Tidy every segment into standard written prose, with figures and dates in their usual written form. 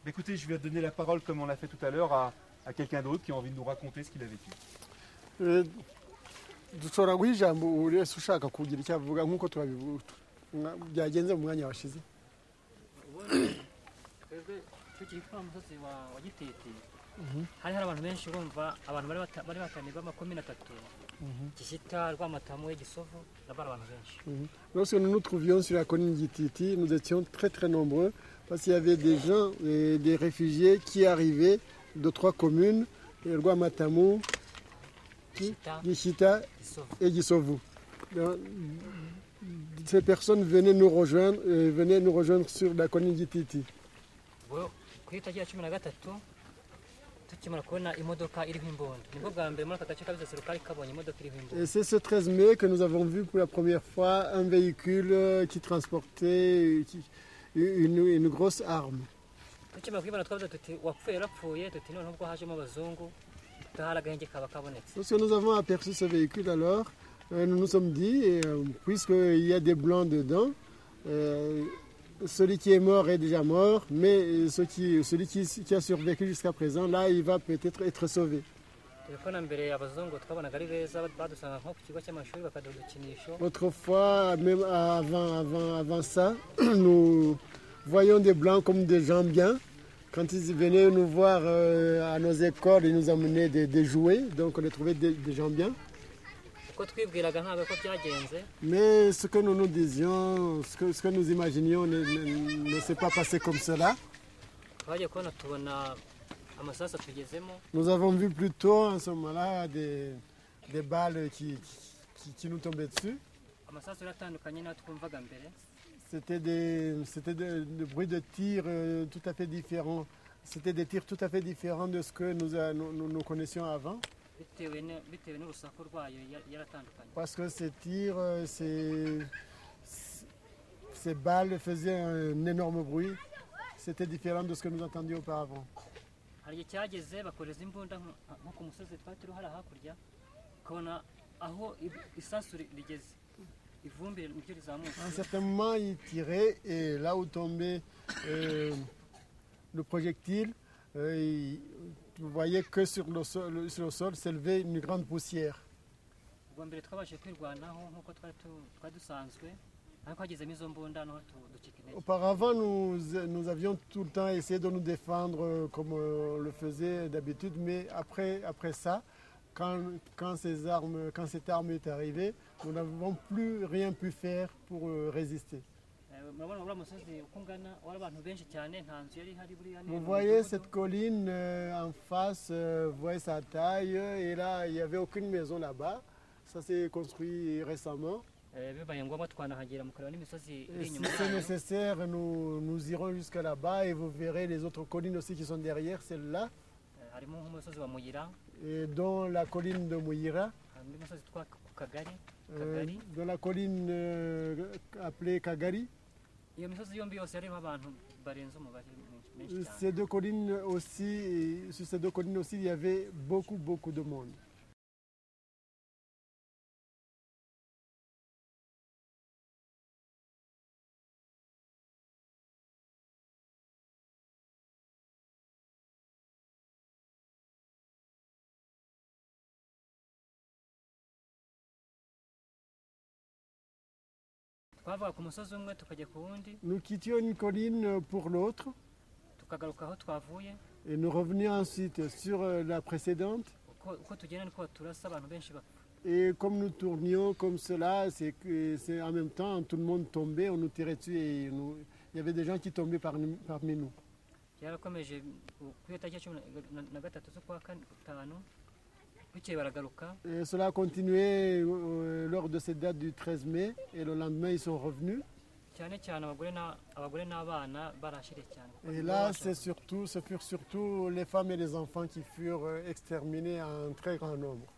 Écoutez, je vais donner la parole, comme on l'a fait tout à l'heure, à quelqu'un d'autre qui a envie de nous raconter ce qu'il a vécu. dushobora guha ijambo buri wese ushaka kugira icyo avuga nk'uko byagenze mu mwanya washize. twebwe tukiri kuri umusozi wa Gitete hari abantu benshi urumva abantu bari bataniye b'amakomine atatu Gishyita, Rwamatamu, Gisovu n'abari abantu benshi. Lorsque nous nous trouvions sur la colline Gititi, nous étions très très nombreux parce qu'il y avait des gens, des réfugiés qui arrivaient de 3 communes, Rwamatamu, Gishyita et Gisovu. Ces personnes venaient nous rejoindre sur la colline Gititi. Kuri tariki ya 13 tukimara kubona imodoka iriho imbunda nibwo bwa mbere muri aka gace kabisa serukali kabonye imodoka iriho imbunda. Et c'est ce 13 mai que nous avons vu pour la première fois un véhicule qui transportait une grosse arme. Tukimara kwibona twavuze tuti wapfuye yarapfuye tuti none ubwo hajemo abazungu tutahara agahenge kaba kabonetse. Lorsque nous avons aperçu ce véhicule alors nous nous sommes dit puisqu'il y a des blancs dedans celui qui est mort est déjà mort, mais celui qui a survécu jusqu'à présent, là, il va peut-être être sauvé. Autrefois, même avant ça, nous voyions des blancs comme des gens bien. Quand ils venaient nous voir à nos écoles, ils nous amenaient des jouets, donc on les trouvait des gens bien. Mais ce que nous nous disions, ce que nous imaginions ne s'est pas passé comme cela. Nous avons vu plutôt en ce moment-là des balles qui nous tombaient dessus. C'était des bruits de tirs tout à fait différents. C'était des tirs tout à fait différents de ce que nous connaissions avant. Parce que ces tirs, ces balles faisaient un énorme bruit. C'était différent de ce que nous entendions auparavant. À un certain moment, ils tiraient et là où tombait le projectile, vous voyez que sur le sol s'élevait une grande poussière. Auparavant, nous avions tout le temps essayé de nous défendre comme on le faisait d'habitude, mais après ça, quand cette arme est arrivée, nous n'avons plus rien pu faire pour résister. Vous voyez cette colline en face, vous voyez sa taille, et là il n'y avait aucune maison là-bas. Ça s'est construit récemment. Et si c'est nécessaire, nous irons jusqu'à là-bas et vous verrez les autres collines aussi qui sont derrière celle-là. Et dont la colline de Muyira. Dans la colline appelée Kagari. Ces deux collines aussi, sur ces deux collines aussi, il y avait beaucoup de monde. Nous quittions une colline pour l'autre et nous revenions ensuite sur la précédente. Et comme nous tournions comme cela, c'est en même temps tout le monde tombait, on nous tirait dessus et il y avait des gens qui tombaient parmi nous. Et cela a continué lors de cette date du 13 mai et le lendemain ils sont revenus. Et là ce furent surtout les femmes et les enfants qui furent exterminés en très grand nombre.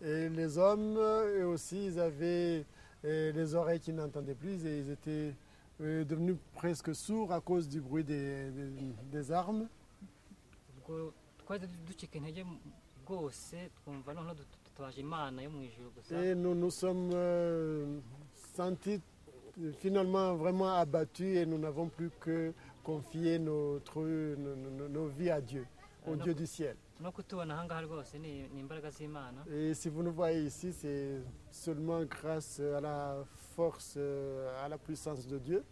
Et les hommes eux aussi ils avaient les oreilles qui n'entendaient plus et ils étaient devenus presque sourds à cause du bruit des armes. Et nous nous sommes sentis finalement vraiment abattus et nous n'avons plus que confier nos vies à Dieu, au Dieu du ciel. Et si vous nous voyez ici, c'est seulement grâce à la force, à la puissance de Dieu.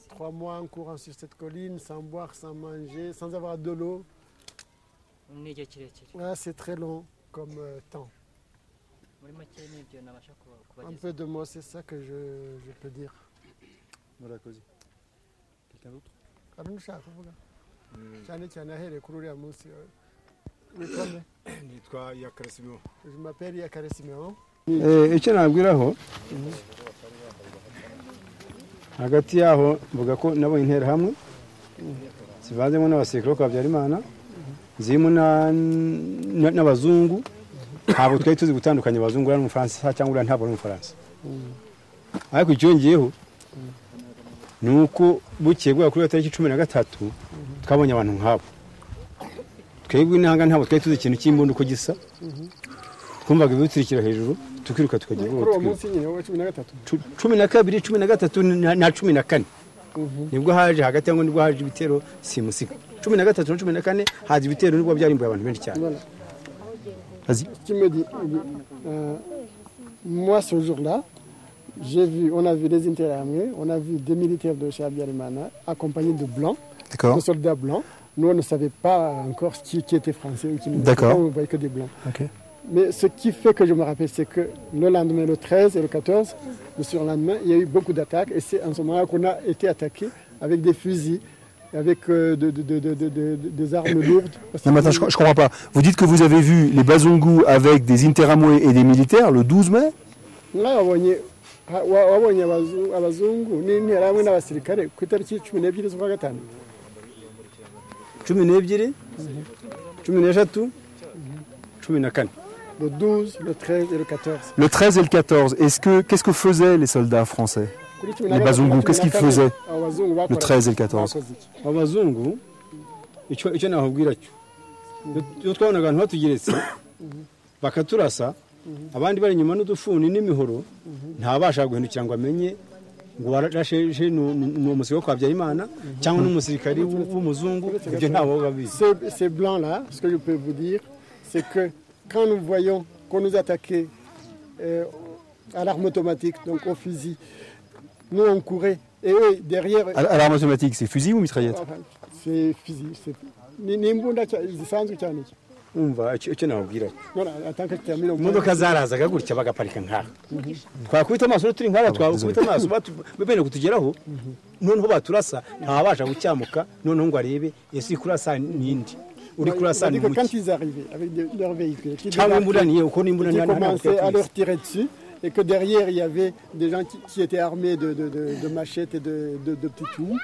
3 mois en courant sur cette colline, sans boire, sans manger, sans avoir de l'eau. Ouais, c'est très long comme temps. Un peu de mots, c'est ça que je peux dire. Voilà, Cozy. Quelqu'un d'autre? Je m'appelle Yakare Simeon. icyo nabwiraho hagati yaho mvuga ko nabonye interahamwe zivanzemo n'abasirikare kwa Habyarimana zirimo n'abazungu ntabwo twari tuzi gutandukanya abazungu n'umufaransa cyangwa uriya ntabwo ari umufaransa ariko icyongeyeho ni uko bukeye bwa kuri tariki 13 twabonye abantu nk'abo twebwe n'ahanga ntabwo twari tuzi ikintu cy'imbunda uko gisa twumvaga ibiturikira hejuru tukiruka tukagira ubwo uwo munsi nyine wa 12 12 13 na 14 nibwo haje hagati yango nibwo haje ibitero simusiga 13 na 14 haje ibitero nibwo byarimbuye abantu benshi cyane. Vas-y. Tu me dis, moi ce jour-là, on a vu des interahamés, on a vu des militaires de chez Habyarimana accompagnés de blancs, de soldats blancs. Nous on ne savait pas encore qui était français ou qui n'était pas, on ne voyait que des blancs. Okay. Mais ce qui fait que je me rappelle, c'est que le lendemain, le 13 et le 14, le surlendemain, il y a eu beaucoup d'attaques. Et c'est en ce moment-là qu'on a été attaqué avec des fusils, avec des armes lourdes. Non, mais attends, je comprends pas. Vous dites que vous avez vu les Bazungu avec des interamoués et des militaires le 12 mai? wabonye abazungu n'interahamwe n'abasirikare ku itariki 12 z'ukwa gatanu 12 13 14. Le 12, le 13 et le 14. Le 13 et le 14, qu'est-ce que faisaient les soldats français? Les Bazungu, qu'est-ce qu'ils faisaient le 13 et le 14? Abazungu icyo nahubwira cyo twabonaga abantu batugeretse bakaturasa abandi bari nyuma n'udufuni n'imihoro ntabasha guhindukira ngo amenye ngo warasheje n'umusirikare kwa Habyarimana cyangwa n'umusirikare w'umuzungu ibyo ntabwo babizi. Ces blancs là, ce que je peux vous dire, c'est que quand nous voyons qu'on nous attaquait à l'arme automatique, donc au fusil, nous on courait et eux derrière. À l'arme automatique, c'est fusil ou mitraillette? C'est fusil, c'est n'imbunda zisanzwe cyane. Umva icyo nabwira. None atanka termine. Imodoka zarazaga gutya bagaparika nkaha. Twakubita amaso turi nkara twakubita amaso bene kutugeraho noneho baturasa ntabasha gucyamuka noneho ngo arebe ese kurasa nindi. Quand ils arrivaient avec leurs véhicules, qui commençaient à leur tirer dessus, et que derrière il y avait des gens qui étaient armés de machettes et de petits trous,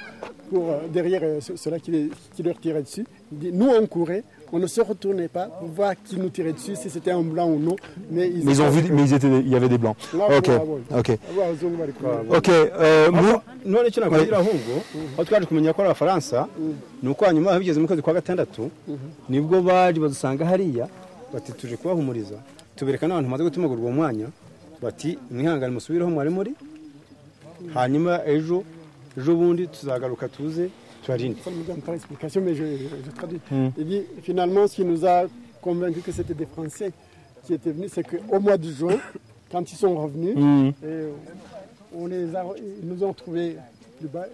derrière ceux-là qui leur tiraient dessus. Nous on courait, on ne se retournait pas pour voir qui nous tirait dessus, si c'était un blanc ou non. Mais ils ont vu, il y avait des blancs. Ok. None cyo nakugira ahubwo aho twaje kumenya ko Abafaransa nuko hanyuma bigeze mu kwezi kwa gatandatu nibwo baje badusanga hariya bati tuje kubahumuriza tubereka n'abantu maze gutumagurwa uwo mwanya bati mwihangane musubireho mwari muri hanyuma ejo bundi tuzagaruka tuze tubarinde. Mais je traduis. Il dit finalement ce qui nous a convaincu que c'était des Français qui étaient venus, c'est qu'au mois de juin, quand ils sont revenus, ils nous ont trouvés plus bas,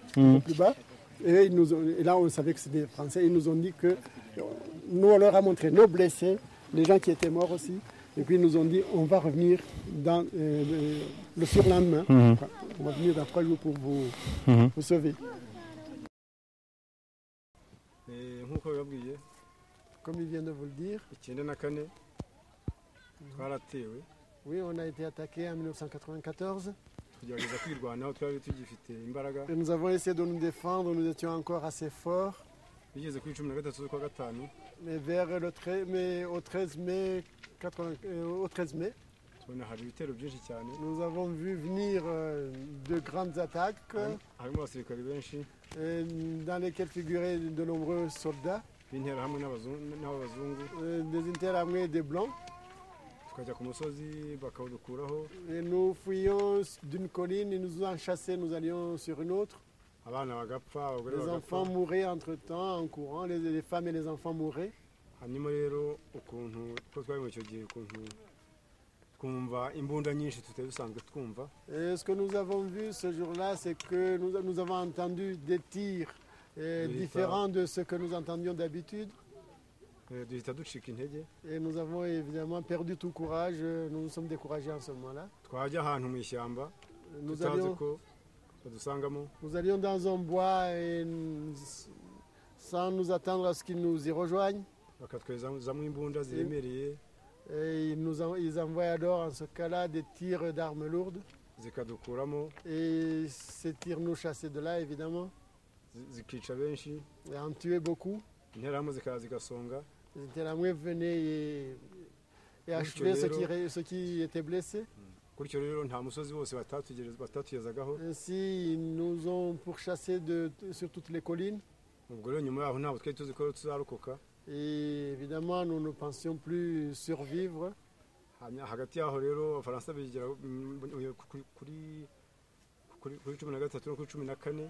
et là on savait que c'était des Français. Ils nous ont dit que nous on leur a montré nos blessés, les gens qui étaient morts aussi, et puis ils nous ont dit on va revenir dans le surlendemain, on va venir dans 3 jours pour vous sauver. Comme il vient de vous le dire, oui, on a été attaqué en 1994. Et nous avons essayé de nous défendre, nous étions encore assez forts. Mais au 13 mai, nous avons vu venir de grandes attaques dans lesquelles figuraient de nombreux soldats, des interamés et des blancs. tukajya ku musozi bakawudukuraho. Et nous fuyions d'une colline, ils nous ont chassés, nous allions sur une autre. Abana bagapfa, abagore Les bagapfa. enfants mouraient entre-temps en courant, les femmes et les enfants mouraient. Hanyuma rero ukuntu ko twari mu cyo gihe ukuntu twumva imbunda nyinshi tutari dusanzwe twumva. Et ce que nous avons vu ce jour-là, c'est que nous avons entendu des tirs différents de ce que nous entendions d'habitude. Duhita ducika intege. Et nous avons évidemment perdu tout courage, nous nous sommes découragés en ce moment-là. Twajya ahantu mu ishyamba Nous tutazi allions, ko badusangamo. nous allions dans un bois et sans nous attendre à ce qu'ils nous y rejoignent. Bakatwezamo imbunda ziremereye Et ils envoient alors en ce cas-là des tirs d'armes lourdes. zikadukuramo Et ces tirs nous chassaient de là évidemment zikica benshi. et en tuaient beaucoup. Interahamwe zikaza zigasonga. Les Interahamwe venaient et achevaient ceux qui étaient blessés. Gutyo rero nta musozi wose batatugezagaho. Ainsi, ils nous ont pourchassés sur toutes les collines. Ubwo rero nyuma yaho ntabwo twari tuzi ko tuzarokoka. Et évidemment, nous ne pensions plus survivre. Hagati yaho rero abafaransa bigera kuri 13 no kuri 14.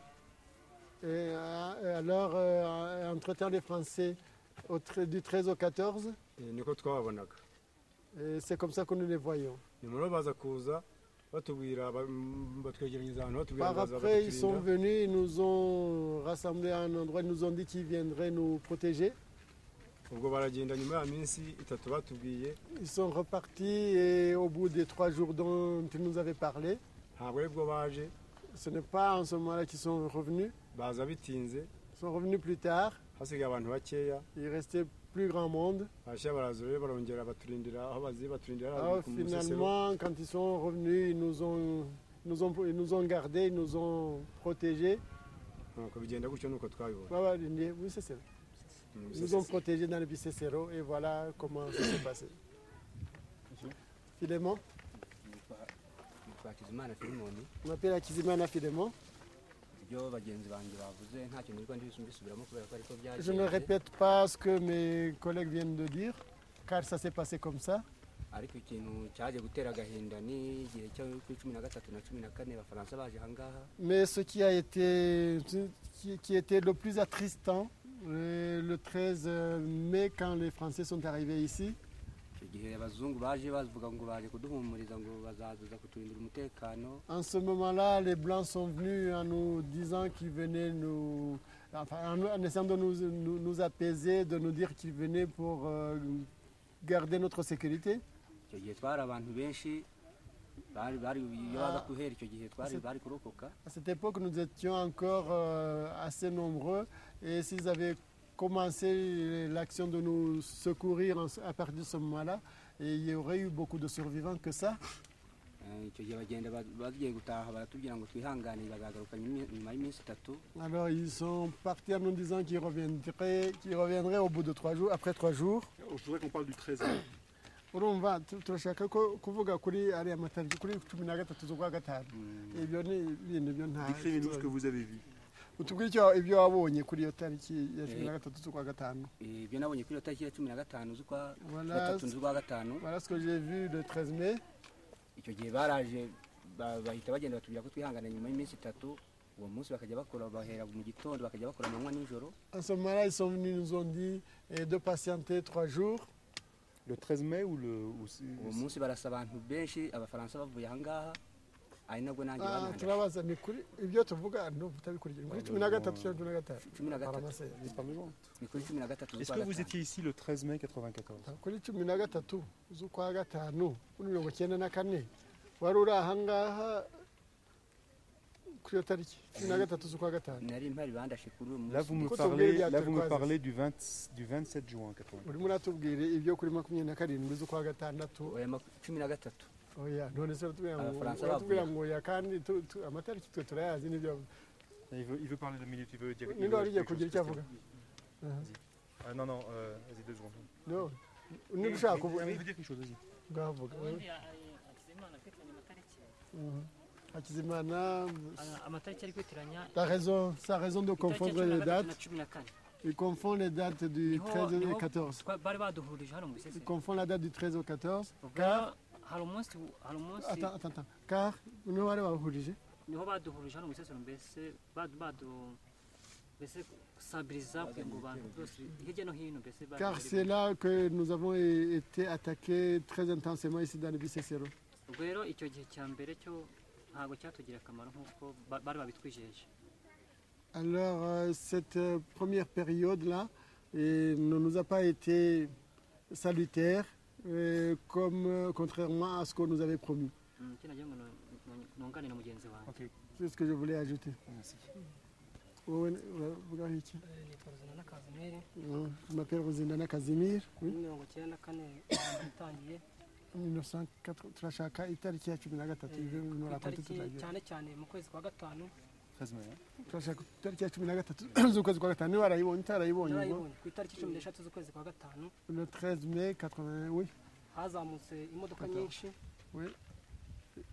Et alors, entre-temps, les Français, du 13 au 14, Niko twababonaga. et c'est comme ça que nous les voyons. Nyuma rero baza kuza batubwira batwegeranyiriza ahantu batubwira Par baza après, ils sont bakaturinda. venus, ils nous ont rassemblés à un endroit, ils nous ont dit qu'ils viendraient nous protéger. Ubwo baragenda nyuma ya minsi itatu batubwiye. Ils sont repartis et au bout des 3 jours dont ils nous avaient parlé, Ntabwo aribwo baje, ce n'est pas en ce moment-là qu'ils sont revenus. baza bitinze, Ils sont revenus plus tard. hasigaye abantu bakeya. Il restait plus grand monde. Bashya baraza rero barongera baturindira aho baturindira Alors ku Musesero. finalement, quand ils sont revenus, ils nous ont gardés, ils nous ont protégés. Nuko bigenda gutyo nuko twabibona. Oui, c'est ça. Ils nous ont protégés dans le Bicécéro et voilà comment ça s'est passé. Philémon, Hakizimana Filimoni, on m'appelle Akizimana Philémon. ibyo bagenzi banjye bavuze ntacyo nirwa mbisubiramo kubera ko ariko byagenze. Je ne répète pas ce que mes collègues viennent de dire, car ça s'est passé comme ça. Ariko ikintu cyaje gutera agahinda ni igihe cyo kuri 13 na 14 abafaransa baje ahangaha. Mais ce qui a été, qui était le plus attristant, le 13 mai, quand les Français sont arrivés ici, Icyo gihe abazungu baje bavuga ngo baje kuduhumuriza ngo bazaza kuturindira umutekano. en ce moment-là, les Blancs sont venus en nous disant qu'ils venaient en essayant de nous apaiser, de nous dire qu'ils venaient pour garder notre sécurité. Icyo gihe twari abantu benshi bari iyo baza guhera icyo gihe bari kurokoka. À cette époque, nous étions encore assez nombreux et s'ils avaient commencé l'action de nous secourir à partir de ce moment-là, et il y aurait eu beaucoup de survivants que ça. Icyo gihe bagenda bagiye gutaha baratubwira ngo twihangane bazagaruka nyuma y'iminsi 3. Alors ils sont partis en nous disant qu'ils reviendraient au bout de 3 jours, après 3 jours. Je voudrais qu'on parle du 13 mai. urumva turashaka ko kuvuga kuri ariya matariki kuri 13 z'ukwa gatanu. Ibyo ni ibintu byo nta. Décrivez-nous ce que vous avez vu. Utubwire ibyo wabonye kuri iyo tariki ya 13 z'ukwa gatanu. Ibyo nabonye kuri iyo tariki ya 15 z'ukwa gatanu. Voilà ce que j'ai vu le 13 mai. Icyo gihe baraje bahita bagenda batubwira ko twihangana nyuma y'iminsi 3. Uwo munsi bakajya bakora bahera mu gitondo bakajya bakora amanywa n'ijoro. En ce moment-là, ils sont venus, nous ont dit de patienter 3 jours. Le 13 mai ou le... Uwo munsi barasa abantu benshi abafaransa bavuye ahangaha ari nabwo nanjye Ah, turabaza ni kuri ibyo tuvuga no butabikurikira kuri 13 cyangwa 15. Ni kuri 13 Est-ce que vous étiez ici le 13 mai 94? Kuri 13 z'ukwa gatanu kuri 1994 wari uri ahangaha kuri iyo tariki 13 z'ukwa gatanu. nari mpari bandashe kuri uwo munsi. Là, vous me parlez du 27 juin 94. urimo uratubwira ibyo kuri 27 z'ukwa gatandatu. Oya 13. Oya none se Abafaransa turatubwira ngo ya kandi amatariki twe turayazi n'ibyo. Il veut parler de minutes, il veut dire... Ninde wari ugiye kugira icyo avuga? Ah non, vas-y 2 secondes. No, niba ushaka kuvuga. Il veut dire quelque chose, vas-y. Ngavuga. Hakizimana kwitiranya amatariki. Hakizimana, Amatariki ari kwitiranya sa raison de confondre les dates. Il confond les dates du 13 et 14. bari baduhurije hano mu Il bisesero confond la date du 13 au 14. ubwo Car, rero hari umunsi attends. Car, nous allons bahurije. niho baduhurije hano mu bisesero mbese mbese gusabiriza kugira ngo abantu bose hirya no hino mbese Car c'est là que nous avons été attaqués très intensément ici dans le Bicécero. ubwo rero icyo gihe cya mbere cyo ntabwo cyatugirira akamaro nk'uko bari babitwijeje. Alors, cette première période-là ne nous a pas été salutaire, contrairement à ce qu'on nous avait promis. Icyo nagira ngo nungane na mugenzi wanjye. Ok, C'est ce que je voulais ajouter. merci. Wowe uravuga iki? nitwa Ruzindana Kazimiri Je m'appelle Ruzindana Kazimir. Oui. 1994 itangiye 1904 turashaka itariki ya 13 ibyo nous raconter itariki toute la vie. cyane cyane mu kwezi kwa gatanu 13 mai. Hein. Turashaka itariki ya 13 z'ukwezi kwa gatanu. Niba warayibonye utarayibonye ubwo. narayibonye ku itariki 13 z'ukwezi kwa gatanu Le 13 mai 80, oui. hazamutse imodoka nyinshi Oui.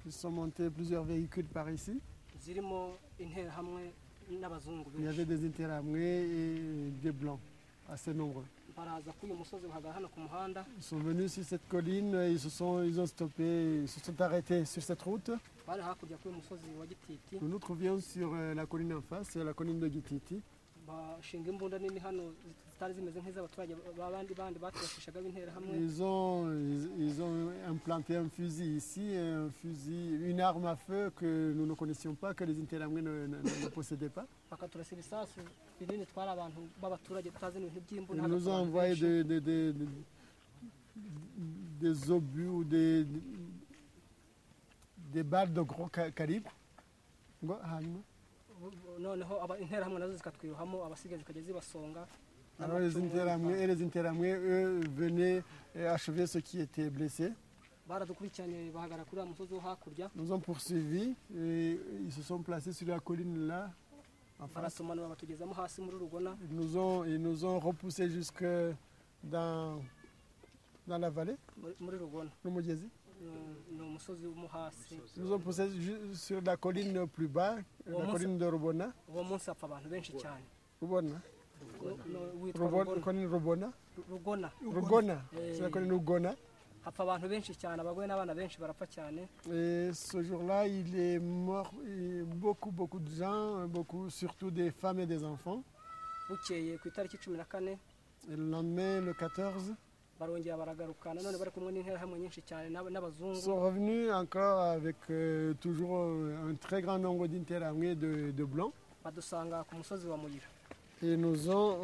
Ils sont montés plusieurs véhicules par ici. zirimo interahamwe n'abazungu Il y avait benshi des interamés et des blancs, assez nombreux. baraza kuri uyu musozi bahagarara hano ku muhanda Ils sont venus sur cette colline, ils ont stoppé, ils se sont arrêtés sur cette route. bari hakurya kuri uyu musozi wa Gititi Nous nous trouvions sur la colline en face, c'est la colline de Gititi. bashinga imbunda nini hano zitari zimeze nk'iz'abaturage bandi baturashishaga b'interahamwe Ils ont implanté un fusil ici, une arme à feu que nous ne connaissions pas, que les interamés ne possédaient pas. bakaturasa ibisasu binini twari abantu b'abaturage tutazi n'ibintu Ils by'imbunda nous ont envoyé des obus ou des balles de gros calibre. Hanyuma. noneho interahamwe nazo zikatwiruhamo abasigaye zikajya zibasonga Alors les interamés, eux, venaient achever ceux qui étaient blessés. baradukurikiranye bahagarara kuri uriya musozi wo hakurya Nous ont poursuivis et ils se sont placés sur la colline là, en face. baratumanura batugezamo hasi muri rugona Ils nous ont repoussés jusque dans la vallée, muri rugona le Mugezi. ni umusozi wo hasi Ils nous ont poussés sur la colline plus bas, la colline de Rubona. uwo munsi hapfa abantu benshi cyane Rubona. witwa Colline Rubona. rugona Rugona. C'est la colline Rugona. hapfa abantu benshi cyane abagore n'abana benshi barapfa cyane Et ce jour-là, il est mort beaucoup de gens, surtout des femmes et des enfants. bukeye ku itariki 14 Et le lendemain, le 14, barongera baragaruka nanone bari kumwe n'interahamwe nyinshi cyane ils n'abazungu sont revenus encore avec toujours un très grand nombre d'interamés de blancs. badusanga ku musozi wa Muyira Et nous ont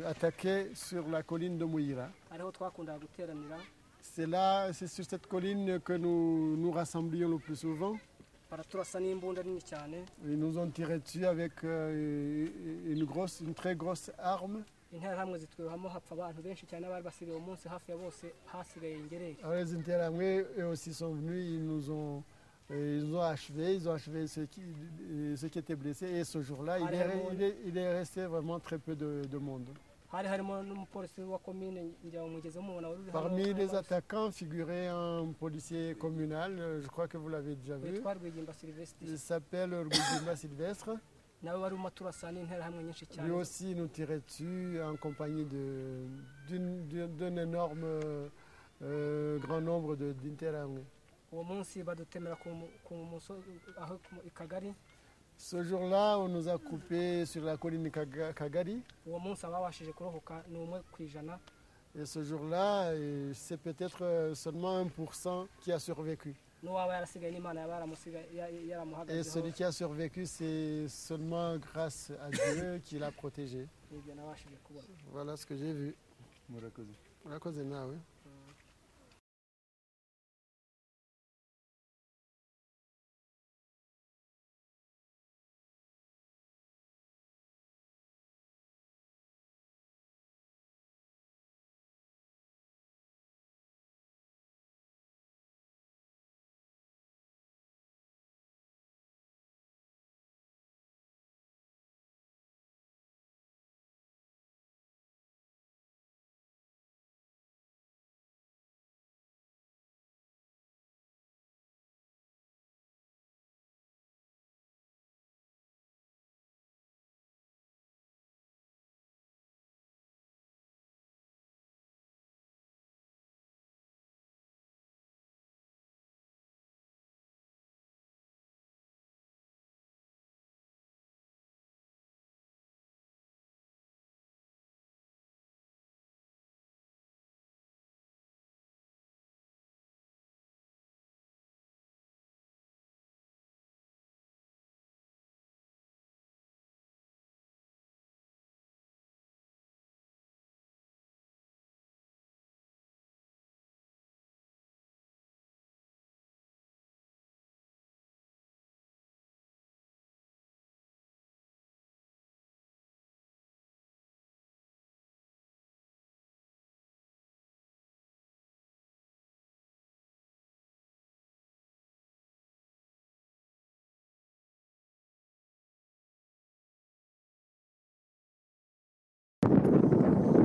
attaqués sur la colline de Mouira. ariho twakundaga guteranira C'est sur cette colline que nous nous rassemblions le plus souvent. baraturasa n'imbunda nini cyane Ils nous ont tiré dessus avec une très grosse arme. interahamwe zitwiruhamo hapfa abantu benshi cyane n'abari basigaye uwo munsi hafi ya bose hasigaye ingerere Alors les interamés, eux aussi sont venus, ils ont achevé ceux qui étaient blessés. Et ce jour-là, il est resté vraiment très peu de monde. hari harimo n'umupolisi wa komine njya mugeze mubona wari uri hano Parmi les attaquants figurait un policier communal, je crois que vous l'avez déjà vu. witwa Rwigimba Sylvestre Il s'appelle Rugugimba Sylvestre. nawe wari urimo aturasa n'interahamwe nyinshi cyane Lui aussi nous tirait dessus en compagnie d'un énorme grand nombre d'interamés. uwo munsi badutemera ku musozi aho i Kagari Ce jour-là, on nous a coupés sur la colline Kagari. uwo munsi ababashije kurohoka ni 1%. Et ce jour-là, c'est peut-être seulement 1% qui a survécu. n'uwaba yarasigaye n'Imana yaba Et yaramuhagazeho celui qui a survécu, c'est seulement grâce à Dieu qui l'a protégé. ibyo nabashije kubona Voilà ce que j'ai vu. Murakoze. Murakoze nawe.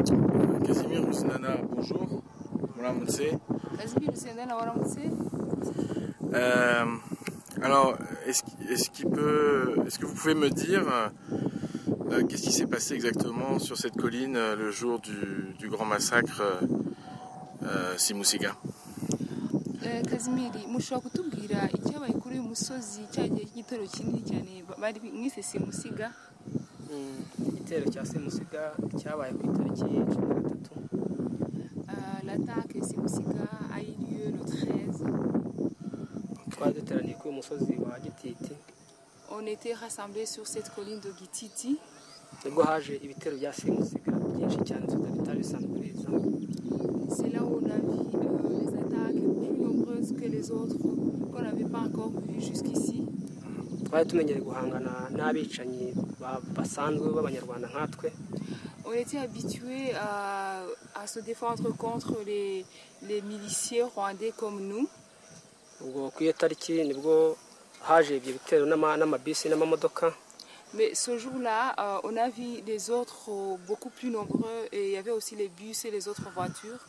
Casimir Musinana, bonjour. Muramutse. Casimir Musinana, waramutse. Alors, est-ce que vous pouvez me dire qu'est-ce qui s'est passé exactement sur cette colline le jour du grand massacre Simusiga? Kazimiri, mushobora kutubwira icyabaye kuri uyu musozi cyagiye cy'igitero kinini cyane bari mwise Simusiga? Igitero cya Simusiga cyabaye ku itariki 13. L'attaque Simusiga a eu lieu le 13. Twari duteraniye kuri uyu musozi wa Gititi. On était rassemblés sur cette colline de Gititi. Nibwo haje ibitero bya Simusiga byinshi cyane bitari bisanzwe biza. C'est là où on a vu les attaques plus nombreuses que les autres qu'on n'avait pas encore vues jusqu'ici. Twari tumenyereye guhangana n'abicanyi basanzwe b'abanyarwanda nkatwe. On était habitués à se défendre contre les miliciens rwandais comme nous. Ubwo ku iyo tariki nibwo haje ibyo bitero n'amabisi n'amamodoka. Mais ce jour-là, on a vu les autres beaucoup plus nombreux et il y avait aussi les bus et les autres voitures.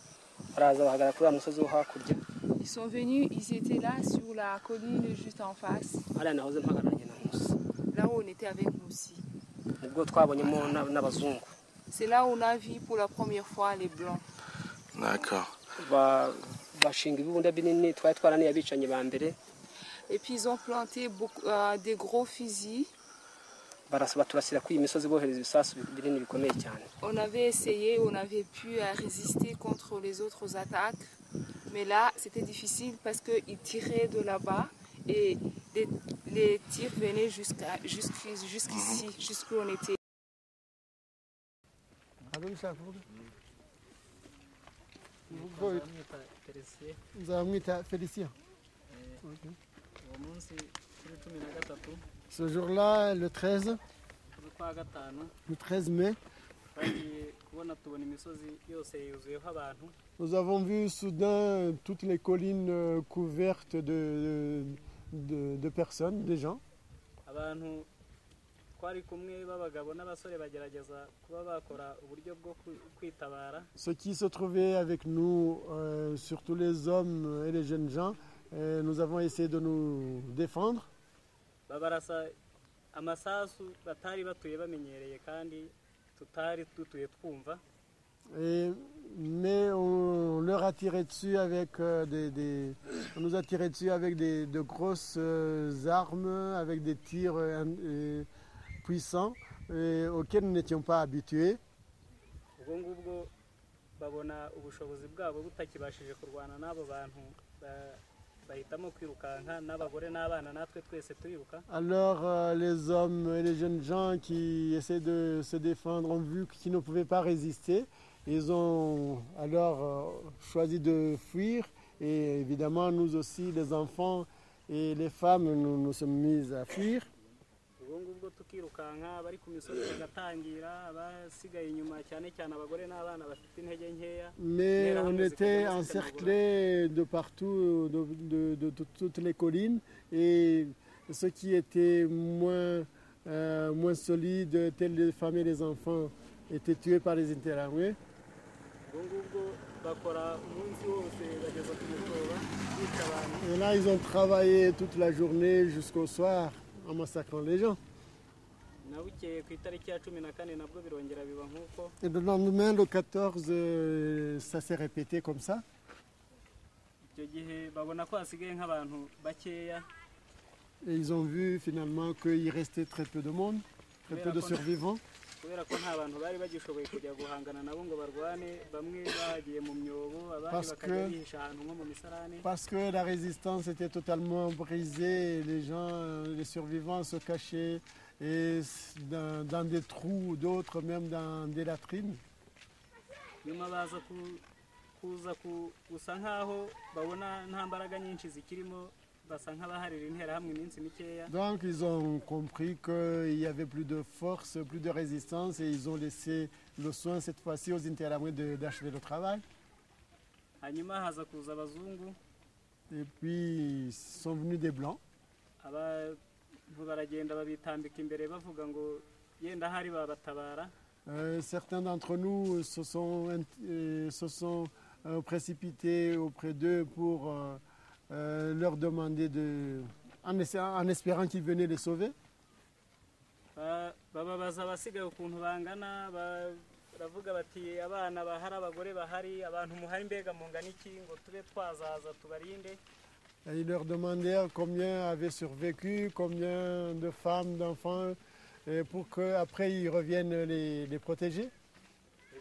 Ils sont venus, ils étaient là sur la colline juste en face. Là où on était avec nous aussi. C'est là où on a vu pour la première fois les Blancs. D'accord. Et puis ils ont planté des gros fusils. On avait essayé, on avait pu résister contre les autres attaques, mais là c'était difficile parce qu'ils tiraient de là-bas et les tirs venaient jusqu'ici, jusqu'où on était. Ce jour-là, le 13 mai, nous avons vu soudain toutes les collines couvertes de personnes, de gens. Ceux qui se trouvaient avec nous, surtout les hommes et les jeunes gens, nous avons essayé de nous défendre. Mais on leur a tiré dessus avec on nous a tiré dessus avec de grosses armes, avec des tirs puissants auxquels nous n'étions pas habitués. Alors les hommes et les jeunes gens qui essaient de se défendre ont vu qu'ils ne pouvaient pas résister. Ils ont alors choisi de fuir et évidemment nous aussi, les enfants et les femmes, nous sommes mis à fuir. Mais on était encerclés de partout, de toutes les collines, et ceux qui étaient moins solides, tels les femmes et les enfants, étaient tués par les Interahamwe. Et là, ils ont travaillé toute la journée jusqu'au soir en massacrant les gens. Et le lendemain, le 14, ça s'est répété comme ça. Et ils ont vu finalement qu'il restait très peu de monde, très peu de survivants. Parce que la résistance était totalement brisée, les gens, les survivants se cachaient et dans des trous, d'autres même dans des latrines. Donc ils ont compris qu'il n'y avait plus de force, plus de résistance et ils ont laissé le soin cette fois-ci aux Interahamwe d'achever le travail. Et puis sont venus des Blancs. Certains d'entre nous se sont précipités auprès d'eux pour leur demander en espérant qu'ils venaient les sauver. bababaza abasigaye ukuntu bangana baravuga bati abana bahari abagore bahari abantu muhari mbega mungana iki ngo tube twazaza tubarinde. Ils leur demandèrent combien avaient survécu, combien de femmes, d'enfants, pour qu'après ils reviennent les protéger.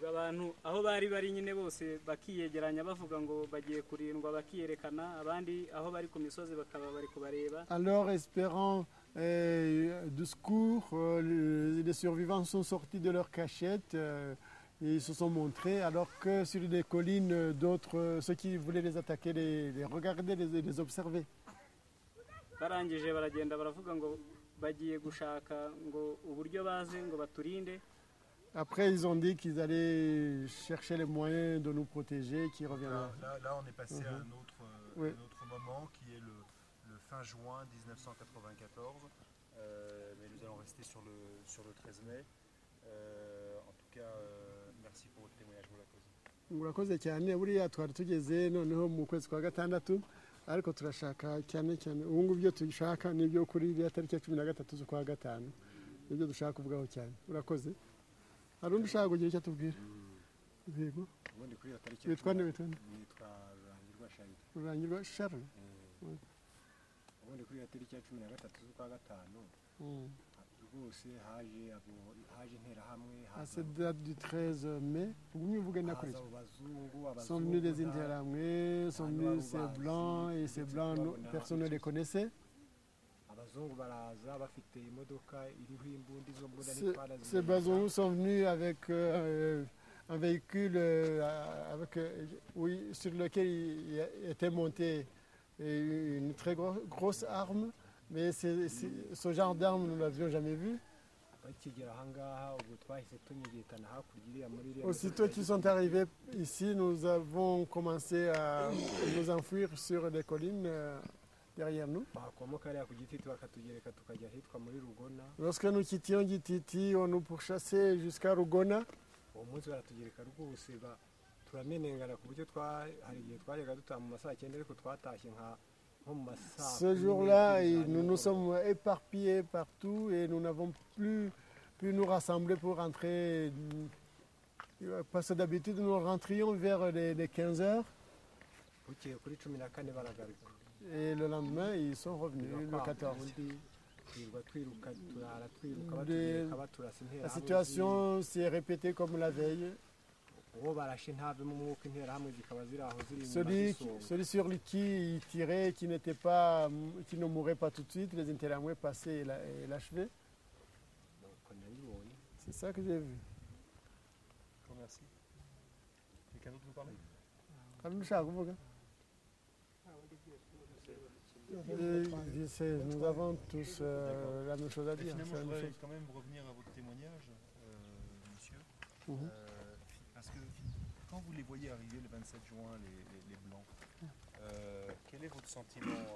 Abantu aho bari bari nyine bose bakiyegeranya bavuga ngo bagiye kurindwa bakiyerekana abandi aho bari ku misozi bakaba bari kubareba. Alors espérant du secours, les survivants sont sortis de leur cachette et ils se sont montrés, alors que sur les collines, d'autres, ceux qui voulaient les attaquer, les regardaient, les observaient. Barangije baragenda baravuga ngo bagiye gushaka ngo uburyo baze ngo baturinde. Après, ils ont dit qu'ils allaient chercher les moyens de nous protéger, qui reviendront. Là, on est passé à un autre moment qui est le fin juin 1994. Mais nous allons rester sur le 13 mai. En tout cas, merci pour votre témoignage, murakoze. Murakoze cyane buriya twari tugeze noneho mu kwezi kwa gatandatu ariko turashaka cyane ubu ngubu ibyo dushaka nibyo kuri iriya tariki ya 13 z'ukwa gatanu nibyo dushaka kuvugaho cyane. Urakoze. Hari undi ushaka kugira icyo atubwira? Yego. Ubundi kuri iyo tariki Witwa nde? nitwa Rurangirwa Charles. Ubundi kuri iyo tariki ya 13 z'ukwa gatanu rwose haje interahamwe. À cette date du 13 mai, sont venus des interahamwe, sont venus ces blancs, et ces blancs, personne ne les connaissait. Ces bazons sont venus avec un véhicule sur lequel il était monté une très grosse arme, mais ce genre d'arme, nous ne l'avions jamais vu. Aussitôt qu'ils sont arrivés ici, nous avons commencé à nous enfuir sur les collines derrière nous. Lorsque nous quittions Gititi, on nous pourchassait jusqu'à Rugona. Ce jour-là, nous nous sommes éparpillés partout et nous n'avons plus pu nous rassembler pour rentrer. Parce que d'habitude, nous rentrions vers les 15 heures. Et le lendemain, ils sont revenus, le 14. La situation s'est répétée comme la veille. Celui sur qui il tirait, qui ne mourait pas tout de suite, les interahamwe passaient et l'achevaient. C'est ça que j'ai vu. Merci. Quelqu'un d'autre vous parle? Nous avons tous la même chose à dire. Finalement, je voudrais quand même revenir à votre témoignage, monsieur. Parce que quand vous les voyez arriver le 27 juin, les Blancs, quel est votre sentiment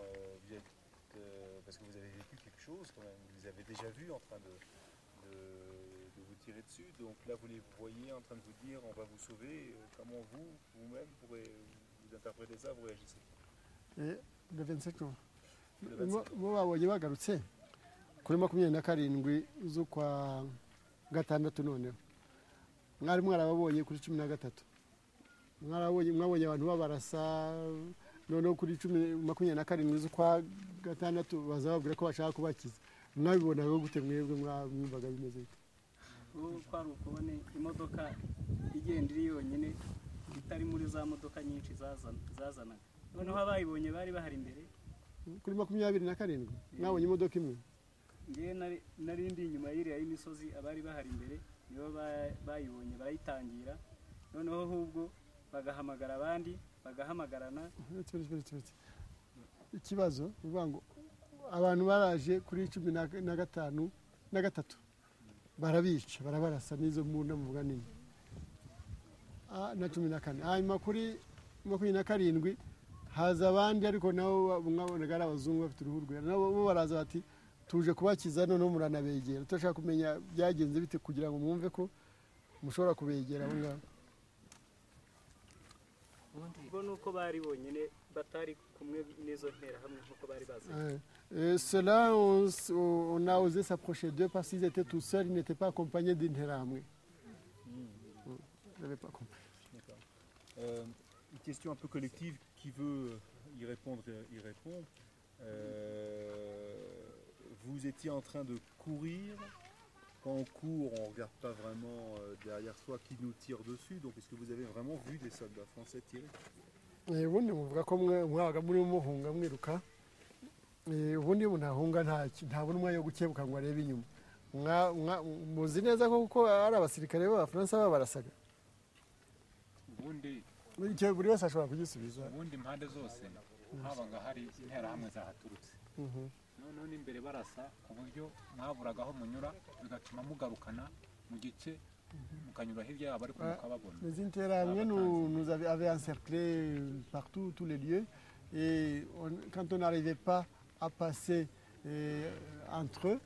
parce que vous avez vécu quelque chose quand même, vous les avez déjà vus en train de vous tirer dessus, donc là vous les voyez en train de vous dire on va vous sauver, comment vous-même pourrez vous interpréter ça, vous réagissez? Le 27 juin. Bo babonye bagarutse kuri 27 z'ukwa gatandatu noneho mwari mwarababonye kuri 13 mwabonye abantu babarasa noneho kuri 27 z'ukwa gatandatu bazababwira ko bashaka kubakiza mwabibonaga gute mwebwe mwumvaga bimeze bite? Kwari ukubona imodoka igenda iri yonyine itari muri za modoka nyinshi zazanaga noneho abayibonye bari bahari imbere kuri 27 mwabonye imodoka imwe. Ngiye nari ndi inyuma y'iriya y'imisozi abari bahari imbere nibo bayibonye barayitangira noneho ahubwo bagahamagara abandi bagahamagarana. Ikibazo bivuga ngo abantu baraje kuri 15 na gatatu barabica barabarasa n'izo mbunda muvuga nini na 14 hanyuma kuri 27 haza abandi ariko nabo mwabonaga ari abazungu bafite uruhu rwera nabo baraza bati tuje kubakiza noneho muranabegera turashaka kumenya byagenze bite kugira ngo mwumve ko mushobora kubegera abo ngabo. bo nuko bari bonyine batari kumwe n'izo nterahamwe nk'uko bari bazi. Cela, on a osé s'approcher d'eux parce qu'ils étaient tout seuls, ils n'étaient pas accompagnés d'Interahamwe. Je n'avais pas compris. Une question un peu collective, qui veut y répondre, y répond. Vous étiez en train de courir. Quand on court, on ne regarde pas vraiment derrière soi qui nous tire dessus. Donc, est-ce que vous avez vraiment vu des soldats français tirer? ubundi muvuga ko mwabaga murimo muhunga mwiruka, ubundi munahunga ntabona umwanya wo gukebuka ngo arebe inyuma. Muzi neza ko kuko ari abasirikare b'Abafaransa babarasaga. Ubundi buri wese ashobora kugisubiza. Ubundi impande zose habaga hari interahamwe zahaturutse. Noneho n'imbere barasa ku buryo mwaburaga aho munyura bigatuma mugarukana mu gice mukanyura hirya yabo ariko mukababona. Les Interahamwe nous avaient encerclés partout, tous les lieux, et quand on n'arrivait pas à passer entre eux,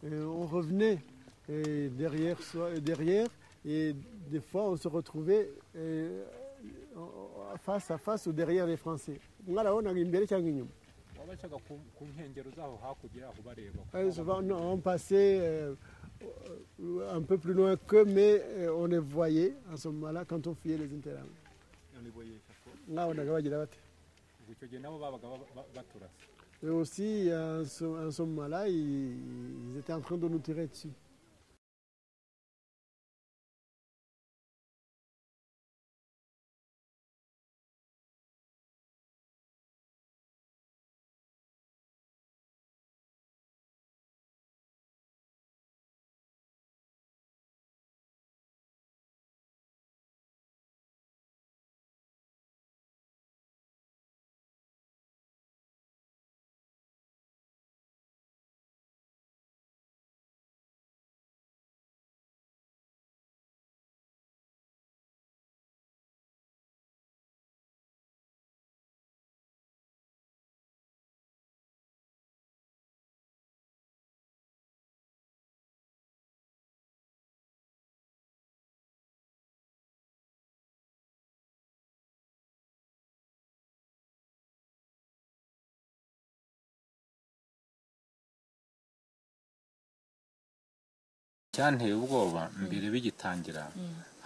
on revenait derrière, et des fois on se retrouvait face à face ou derrière les Français. Mwarabonaga imbere cyangwa inyuma? Souvent, on passait un peu plus loin qu'eux, mais on les voyait en ce moment-là quand on fuyait les Interahamwe. On les voyait chaque fois. Et aussi, en ce moment-là, ils étaient en train de nous tirer dessus. cyanteye ubwoba mbere bigitangira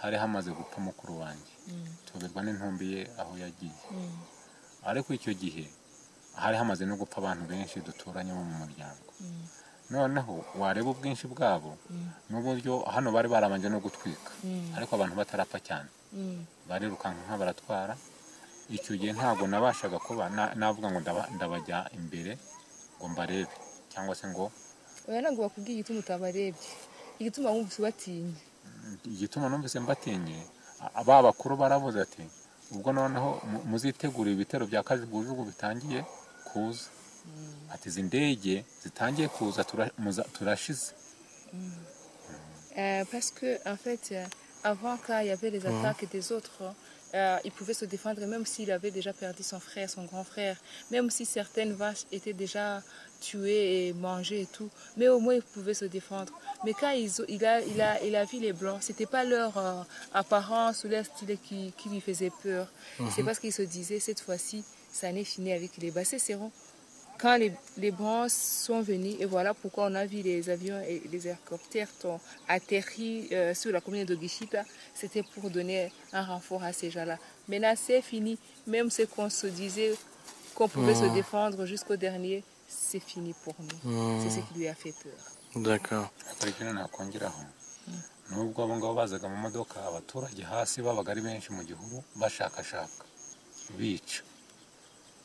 hari hamaze gupfa mukuru wanjye tuberwa n'intumbi ye aho yagiye ariko icyo gihe hari hamaze no gupfa abantu benshi duturanye bo mu muryango noneho wareba ubwinshi bwabo n'uburyo hano bari barabanje no gutwika ariko abantu batarapfa cyane barirukanka nk'abaratwara icyo gihe ntabwo nabashaga kuba navuga ngo ndabajya imbere ngo mbarebe cyangwa se ngo oya ntabwo bakubwiye igituma utabarebye igituma wumvise batinye igituma numvise mbatinye aba bakuru baravuze ati ubwo noneho muzitegura ibitero bya kajugujugu bitangiye kuza ati izi ndege zitangiye kuza turashize parce que en fait avant quand il y avait les attaques des autres il pouvait se défendre même s'il avait déjà perdu son frère, son grand frère, même si certaines vaches étaient déjà tuées et mangées et tout, mais au moins il pouvait se défendre. Mais quand il a vu les Blancs, c'était pas leur apparence ou leur style qui lui faisait peur. C'est parce qu'il se disait cette fois-ci, ça n'est fini avec les Bassés Serrons. Quand les Blancs sont venus, et voilà pourquoi on a vu les avions et les hélicoptères ont atterri sur la commune de Gishita, c'était pour donner un renfort à ces gens-là. Maintenant c'est fini, même ce qu'on se disait qu'on pouvait se défendre jusqu'au dernier, c'est fini pour nous. C'est ce qui lui a fait peur. D'accord. nubwo abo ngabo bazaga mu modoka abaturage hasi babaga ari benshi mu gihuru bashakashaka bica.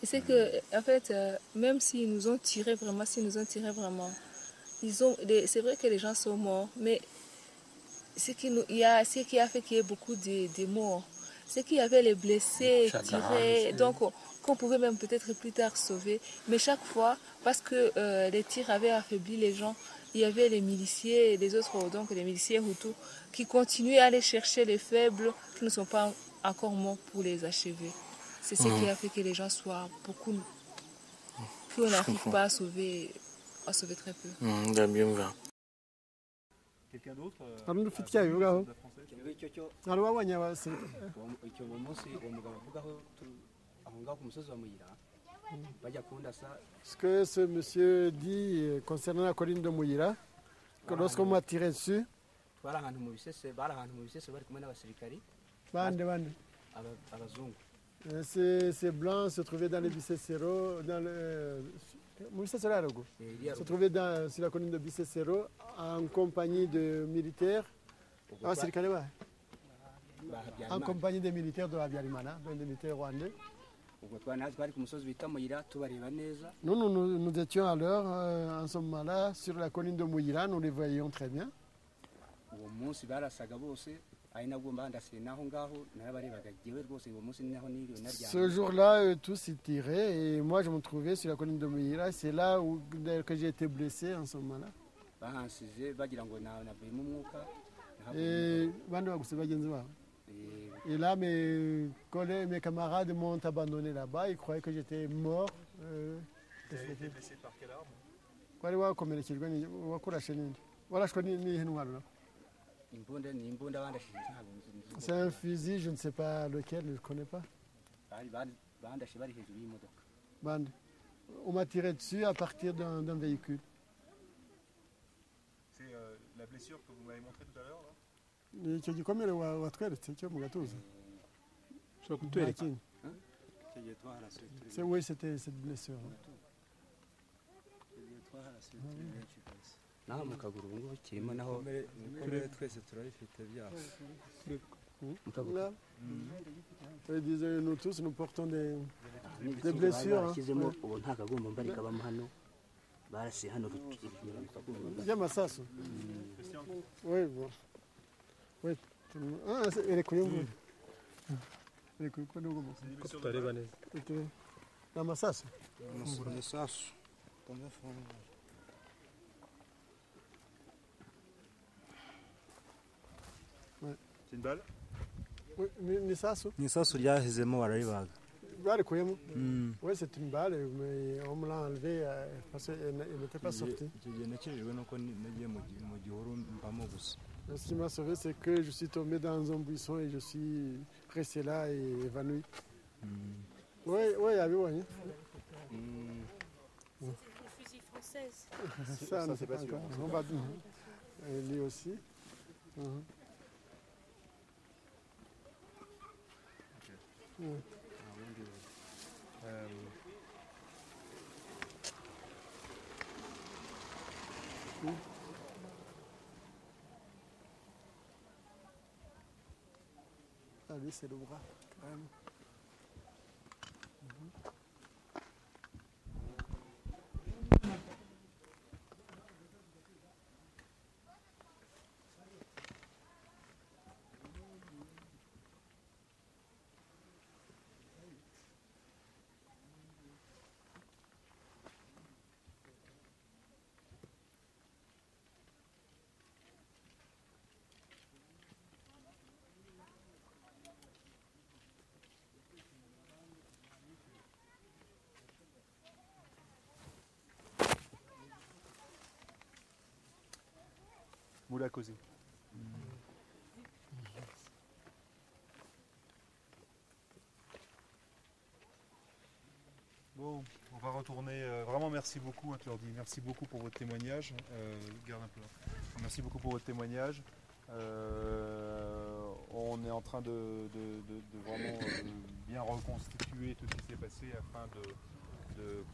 Et c'est que, en fait, même s'ils nous ont tiré vraiment, c'est vrai que les gens sont morts, mais ce qui a fait qu'il y ait beaucoup de morts, c'est qu'il y avait les blessés, tirés, donc qu'on pouvait même peut-être plus tard sauver. Mais chaque fois, parce que les tirs avaient affaibli les gens, il y avait les miliciens, les autres, donc les miliciens Hutus, qui continuaient à aller chercher les faibles qui ne sont pas encore morts pour les achever. C'est ce qui a fait que les gens soient beaucoup... Puis on n'arrive pas à sauver très peu. Bien vu. Quelqu'un d'autre hari undi ufite icyo abivugaho soldat français icyo cyo hari uwabonye abasirikare icyo uwo munsi uwo mugabo avugaho aho ngaho ku musozi wa Muyira bajya kundasa. Ce que ce monsieur dit concernant la colline de Muyira, que lorsqu'on m'a tiré dessus, bari ahantu mu bisese bari kumwe n'abasirikari bande abazungu. Ces blancs se trouvaient dans les Bicécéro, dans le se trouvaient sur la colline de Bicécéro en compagnie de militaires, en compagnie des militaires de Habyarimana, des militaires rwandais. Nous étions alors en ce moment-là sur la colline de Muyira, nous les voyions très bien. Ce jour-là, tous y tiraient et moi je me trouvais sur la colline de Muyira. C'est là que j'ai été blessé en ce moment-là. Et là, mes collègues, mes camarades m'ont abandonné là-bas. Ils croyaient que j'étais mort. Tu as été blessé par quelle arme? C'est un fusil, je ne sais pas lequel, je ne connais pas. On m'a tiré dessus à partir d'un véhicule. C'est la blessure que vous m'avez montrée tout à l'heure là? Oui, c'était cette blessure. naho mu kaguru ubu ngubu kirimo naho twese turabifite byacu. Nous tous, nous portons des blessures. Ubu nta kagomba mbari kabamo hano barasiye hano by'amasasu. Oui, bon. Oui. Elle est coyongo. Elle est coyongo. Tutareba neza. N'amasasu. Amasasu. C'est une balle? Oui, n'isasu. N'isasu ryahezemo bararibaga. Barikuyemo. Oui, c'est une balle, mais on me l'a enlevé parce qu'elle n'était pas sortie. Ce qui m'a sauvé, c'est que je suis tombé dans un buisson et je suis resté là et évanoui. Oui, oui, il y avait oui. C'est une fusil française. Ça, on ne sait pas encore. On va dire. Lui aussi. Allez, c'est le bras, carrément. Moula Cosé. Bon, on va retourner. Vraiment, merci beaucoup, tu leur dis. Merci beaucoup pour votre témoignage. Garde un peu. Merci beaucoup pour votre témoignage. On est en train de vraiment bien reconstituer tout ce qui s'est passé afin que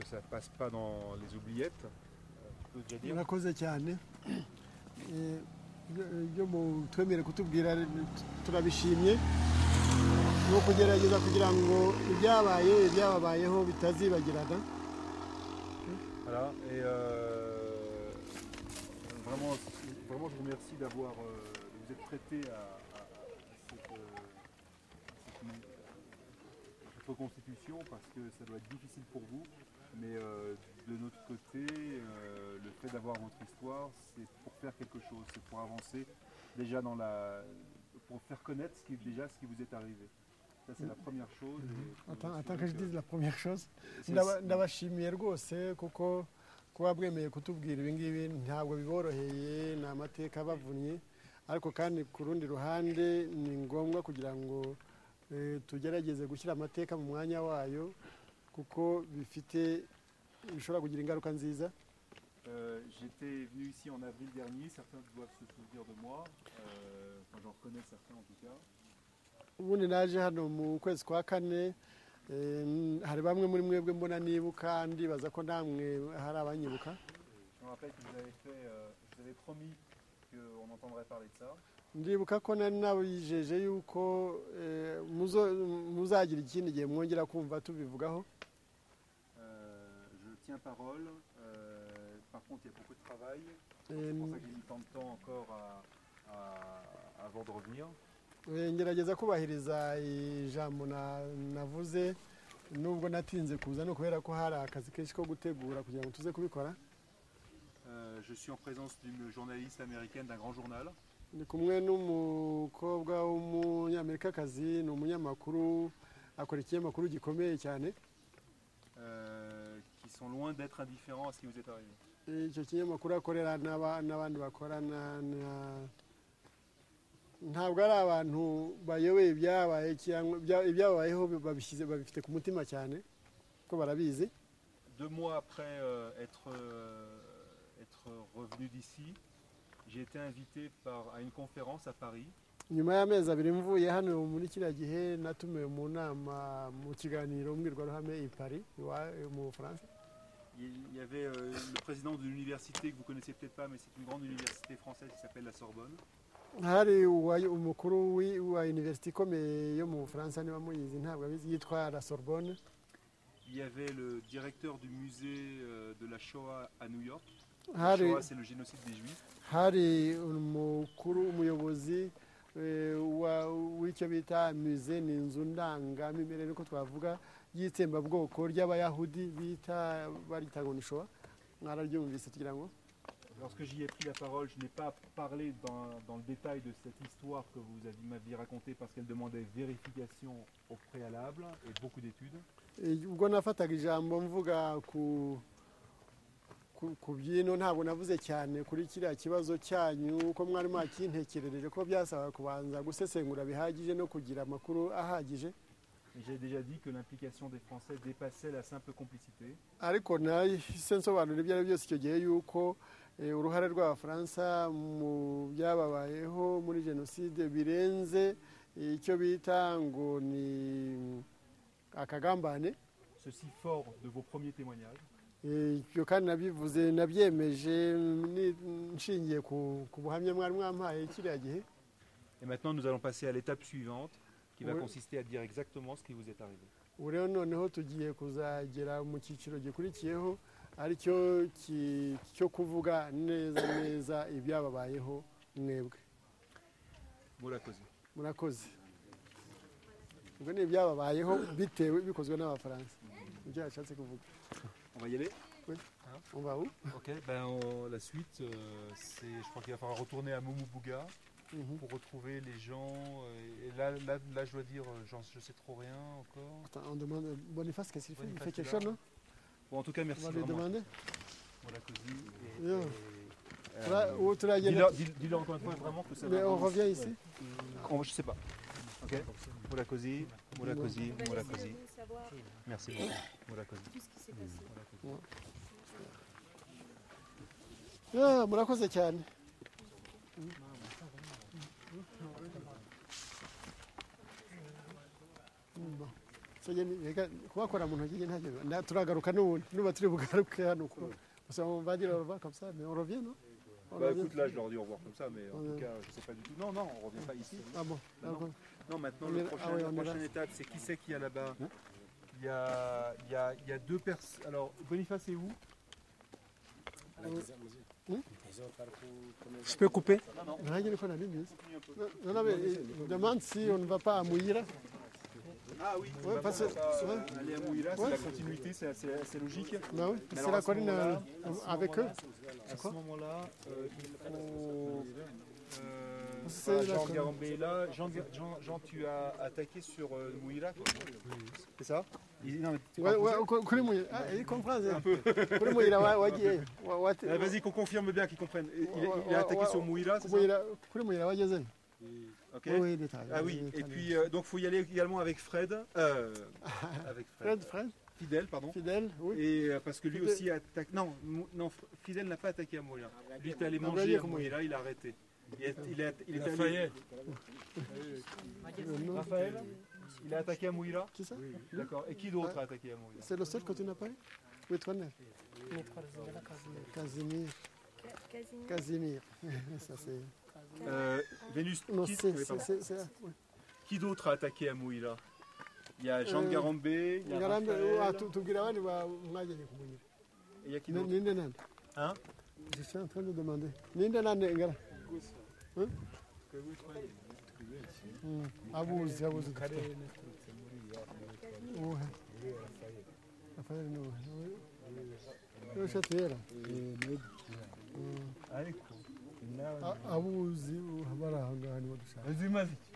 ça ne passe pas dans les oubliettes. Tu peux déjà dire? Murakoze cyane. Ibyo mutwemere kutubwira turabishimye no kugerageza kugira ngo ibyababayeho bitazibagirana. Voilà, et vraiment je vous remercie d'avoir vous êtes prêté à cette reconstitution parce que ça doit être difficile pour vous, mais de notre côté, le fait d'avoir votre histoire, c'est pour faire quelque chose, c'est pour avancer déjà pour faire connaître ce qui vous est arrivé. Ça c'est la première chose. Attends que je dise la première chose. Ndabashimiye rwose kuko kuba bwemeye kutubwira ibi ngibi ntabwo biboroheye, ni amateka bavunnye, ariko kandi ku rundi ruhande ni ngombwa kugira ngo tugerageze gushyira amateka mu mwanya wayo kuko bishobora kugira ingaruka nziza. J'étais venu ici en avril dernier, certains doivent se souvenir de moi, enfin j'en reconnais certains en tout cas. Ubundi naje hano mu kwezi kwa kane, hari bamwe muri mwebwe mbona nibuka, ndibaza ko namwe hari abanyibuka. Je me rappelle que vous avez promis qu'on entendrait parler de ça. Ndibuka ko nari nabijeje yuko muzagira ikindi gihe mwongera kumva tubivugaho. Je tiens parole. Par contre, il y a beaucoup de travail. C'est pour ça que j'ai mis tant de temps encore avant de revenir. Ngerageza kubahiriza ijambo navuze nubwo natinze kuza no kubera ko hari akazi kenshi ko gutegura kugira ngo tuze kubikora. Je suis en présence d'une journaliste américaine d'un grand journal. Ndi kumwe n'umukobwa w'umunyamerikakazi, ni umunyamakuru, akora ikinyamakuru gikomeye cyane. Qui sont loin d'être indifférents à ce qui vous est arrivé. Icyo kinyamakuru akorera n'abandi bakorana ntabwo ari abantu bayoboye ibyabaye cyangwa ibyabayeho babifite ku mutima cyane ko barabizi. 2 mois après être revenu d'ici, j'ai été invité à une conférence à Paris. Nyuma y'amezi abiri mvuye hano muri kiriya gihe natumiwe mu nama mu kiganiro mbwirwaruhame i Paris mu Bufaransa. Il y avait le président de l'université que vous connaissez peut-être pas, mais c'est une grande université française qui s'appelle la Sorbonne. Hari umukuru wa université ikomeye yo mu Bufaransa niba muyizi ntabwo abizi, yitwa la Sorbonne. Il y avait le directeur du musée de la Shoah à New York. La Shoah, c'est le génocide des Juifs. Hari umuyobozi w'icyo bita musée, ni inzu ndangamimere niko twavuga y'itsembabwoko ry'abayahudi bita barita ngo ni Shoah. Mwararyumvise tugira ngo. Lorsque j'y ai pris la parole, je n'ai pas parlé dans le détail de cette histoire que vous m'aviez racontée parce qu'elle demandait vérification au préalable et beaucoup d'études. Ubwo nafataga ijambo mvuga ku byino ntabwo navuze cyane kuri kiriya kibazo cyanyu uko mwari mwakintekerereje ko byasaba kubanza gusesengura bihagije no kugira amakuru ahagije. J'ai déjà dit que l'implication des Français dépassait la simple complicité. Ariko nahise nsobanura ibyo ari byose icyo gihe yuko uruhare rw'Abafaransa mu byababayeho muri jenoside birenze icyo bita ngo ni akagambane. Ceci fort de vos premiers témoignages. Ibyo kandi nabivuze nabyemeje nshingiye ku buhamya mwari mwampaye kiriya gihe. Et maintenant nous allons passer à l'étape suivante qui va consister à dire exactement ce qui vous est arrivé. Rero noneho tugiye kuzagera mu cyiciro gikurikiyeho ari cyo kuvuga neza ibyababayeho mwebwe. Murakoze. Ubwo ni ibyababayeho bikozwe n'Abafaransa. Ibyo yashatse kuvuga. On va y aller? Oui. On va où? Ok, la suite, je crois qu'il va falloir retourner à Moumoubuga pour retrouver les gens. Et là, je dois dire, je sais trop rien encore. Attends, on demande Boniface, qu'est-ce qu'il fait? Il fait quelque chose, non? Bon, en tout cas, merci. On va lui demander. Dis-le encore une fois vraiment que ça va. Mais on revient ici? Je sais pas. Ok. Moulakosi. Merci beaucoup. Moulakosi. Tout ce qui s'est passé. Murakoze cyane. Kubakora mu ntoki ntacyo turagaruka n'ubundi nuba turi bugaruke hano on va dire au revoir comme ça, mais on revient, non? Écoute, là je leur dis au revoir comme ça, mais en tout cas je sais pas du tout. Non, on revient pas ici. Ah bon? Non, maintenant la prochaine étape, c'est qui c'est qu'il y a là-bas. Il y a 2 personnes. Alors Boniface est où? Je peux couper? Non, mais demande si on ne va pas à Mouira. Ah oui, Ouais, parce que- ouais. aller à Mouila, c'est Ouais. la continuité, c'est logique. Bah oui, Mais c'est alors, la à ce colline moment-là- avec eux. À ce moment-là, il faut. C'est Voilà, la Jean colline. Garambé là. Jean, tu as attaqué sur Mouila, quoi. C'est ça Non, mais tu Ouais, parles ouais, français kuri muhira. Ah, il comprend. Un peu. Kuri muhira wagiye. Vas-y, qu'on confirme bien qu'il comprenne. Il a attaqué sur Mouila, c'est ça Kuri muhira wageze. Ok. Oui, il est arrivé. Ah oui, et puis donc il faut y aller également avec Fred. Avec Fred. Fidèle, pardon. Fidèle, oui. Et parce que lui Fidèle. aussi attaque. Non, Fidèle n'a pas attaqué à Mouila. Lui est allé Non, manger voyez à comment Mouila, il a arrêté. Il est allé. Raphaël. Raphaël, il a attaqué à Mouila. Qui ça? D'accord. Et qui d'autre a attaqué à Mouila? C'est le seul que tu n'as pas eu? Oui, toi, non. Casimir. Casimir. Ça, c'est... Vénus, Non, qui, c'est... oui, pardon. ouais. Qui d'autre a attaqué à Mouila? Il y a Jean de Garambé, il y a Ngarambe, Raphaël. tubwira abandi mwageze kumugira. Et il y a qui d'autre? Ninde nande? Hein? Je suis en train de demander. Ninde nande ngara? Hein? Abuzi. Uhe. Rafael ni uhe. Yoshatera. Ariko Abuzi bari aho ngaho nibo dushaka. Zimaze iki?